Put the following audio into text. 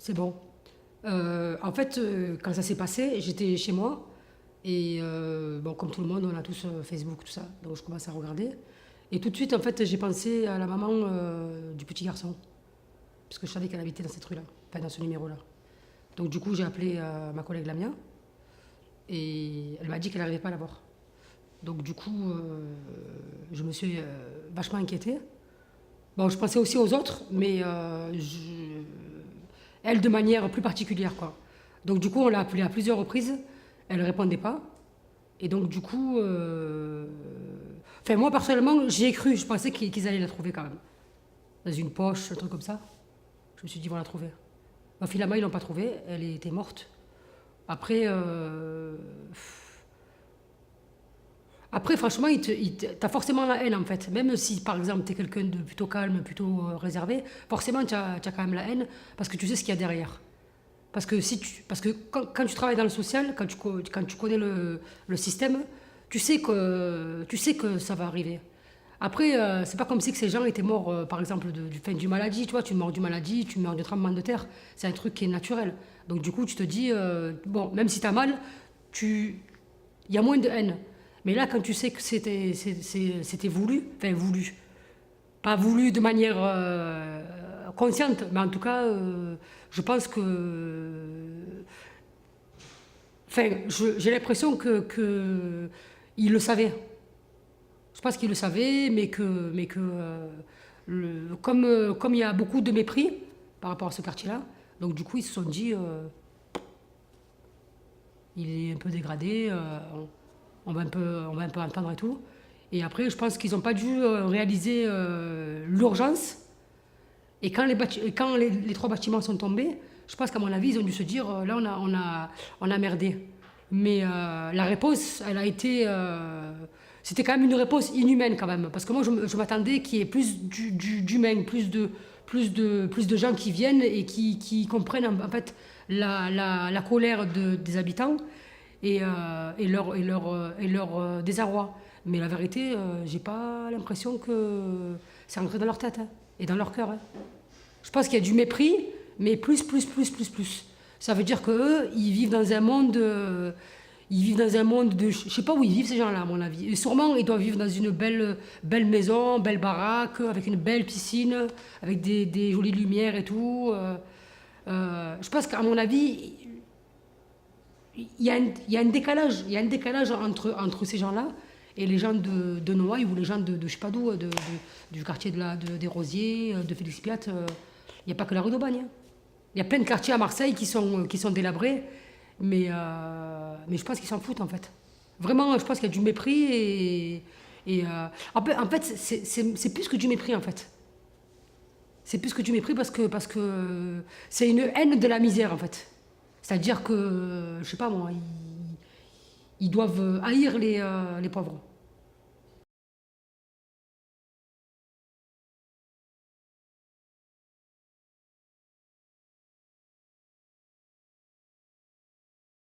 c'est bon. En fait, quand ça s'est passé, j'étais chez moi. Et bon, comme tout le monde, on a tous Facebook, tout ça. Donc je commence à regarder. Et tout de suite, en fait, j'ai pensé à la maman du petit garçon. Parce que je savais qu'elle habitait dans cette rue-là. Enfin, dans ce numéro-là. Donc du coup, j'ai appelé ma collègue Lamia. Et elle m'a dit qu'elle n'arrivait pas à l'avoir. Donc du coup, je me suis vachement inquiétée. Bon, je pensais aussi aux autres, mais elle de manière plus particulière, quoi. Donc du coup, on l'a appelée à plusieurs reprises. Elle ne répondait pas. Et donc du coup, enfin moi personnellement, j'y ai cru. Je pensais qu'ils allaient la trouver quand même. Dans une poche, un truc comme ça. Je me suis dit, ils vont la trouver. Bah, finalement, ils l'ont pas trouvée. Elle était morte. Après, après, franchement, t'as forcément la haine en fait. Même si, par exemple, t'es quelqu'un de plutôt calme, plutôt réservé, forcément, t'as quand même la haine parce que tu sais ce qu'il y a derrière. Parce que quand tu travailles dans le social, quand tu connais le système, tu sais que ça va arriver. Après, c'est pas comme si que ces gens étaient morts, par exemple, du maladie. Tu vois, tu meurs du maladie, tu meurs du tremblement de terre. C'est un truc qui est naturel. Donc du coup, tu te dis, bon, même si t'as mal, il y a moins de haine. Mais là, quand tu sais que c'était voulu, enfin voulu, pas voulu de manière consciente, mais en tout cas, je pense que. Enfin, j'ai l'impression il le savait. Je pense qu'il le savait, comme il y a beaucoup de mépris par rapport à ce quartier-là, donc du coup, ils se sont dit, il est un peu dégradé, on va un peu entendre et tout. Et après, je pense qu'ils n'ont pas dû réaliser l'urgence. Et quand les trois bâtiments sont tombés, je pense qu'à mon avis, ils ont dû se dire, là, on a merdé. Mais la réponse, elle a été... c'était quand même une réponse inhumaine quand même. Parce que moi, je m'attendais qu'il y ait plus d'humains, plus de gens qui viennent et qui comprennent en fait la colère des habitants et leur désarroi. Mais la vérité, j'ai pas l'impression que c'est rentré dans leur tête hein, et dans leur cœur. Hein. Je pense qu'il y a du mépris, mais plus. Ça veut dire qu'eux, ils vivent dans un monde. Ils vivent dans un monde de. Je sais pas où ils vivent ces gens-là, à mon avis. Et sûrement, ils doivent vivre dans une belle maison, belle baraque, avec une belle piscine, avec des jolies lumières et tout. Je pense qu'à mon avis, il y a un décalage. Il y a un décalage entre ces gens-là et les gens de Noailles ou les gens de je sais pas d'où, du quartier des Rosiers, de Félix Piat. Il n'y a pas que la rue d'Aubagne. Hein. Il y a plein de quartiers à Marseille qui sont délabrés, mais je pense qu'ils s'en foutent en fait. Vraiment, je pense qu'il y a du mépris en fait c'est plus que du mépris en fait. C'est plus que du mépris parce que c'est une haine de la misère en fait. C'est-à-dire que, je sais pas moi, ils doivent haïr les pauvres.